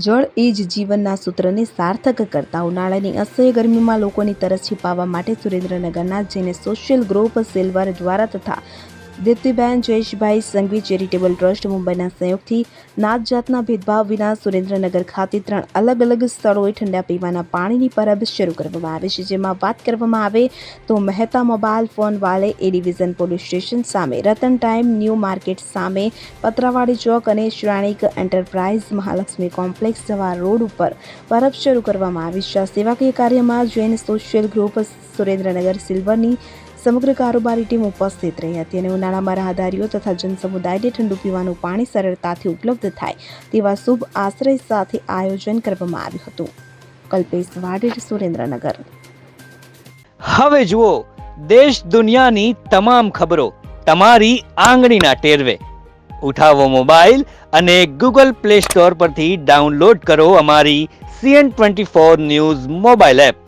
જળ એ જ જીવનના સૂત્રને સાર્થક કરતા ઉનાળાની અસહ્ય ગરમીમાં લોકોની તરસ छिपाવવા માટે સુરેન્દ્રનગરના જેને સોશિયલ ગ્રુપ સિલ્વર દ્વારા તથા દીપ્તિબેન જયેશભાઈ સંઘવી ચેરિટેબલ ટ્રસ્ટ મુંબઈના સહયોગથી નાત જાતના ભેદભાવ વિના સુરેન્દ્રનગર ખાતે 3 અલગ અલગ સ્થળોએ ઠંડા પીવાના પાણીની પરબ શરૂ કરવામાં આવી છે, જેમાં વાત કરવામાં આવે તો મહેતા મોબાઈલ ફોન વાલે એ ડિવિઝન પોલીસ સ્ટેશન સામે, રતન ટાઈમ ન્યૂ માર્કેટ સામે, પતરાવાડી ચોક અને શ્રાણિક એન્ટરપ્રાઇઝ મહાલક્ષ્મી કોમ્પ્લેક્સ જવા રોડ ઉપર પરબ શરૂ કરવામાં આવી છે। આ સેવાકીય કાર્યમાં જૈન સોશિયલ ગ્રુપ સુરેન્દ્રનગર સિલ્વરની સમગ્ર કારોબારી ટીમ ઉપસ્થિત રહી હતી અને ઉનાળામાં રાહદારીઓ તથા જનસમુદાયને ઠંડુ પીવાનું પાણી સરળતાથી ઉપલબ્ધ થાય તેવા શુભ આશ્રય સાથે આયોજન કરવામાં આવ્યું હતું। કલ્પેશ વાડેર, સુરેન્દ્રનગર। હવે જુઓ દેશ દુનિયાની તમામ ખબરો તમારી આંગળીના ટેરવે। ઉઠાવો મોબાઈલ અને ગૂગલ પ્લે સ્ટોર પરથી ડાઉનલોડ કરો અમારી CN24 ન્યૂઝ મોબાઈલ એપ।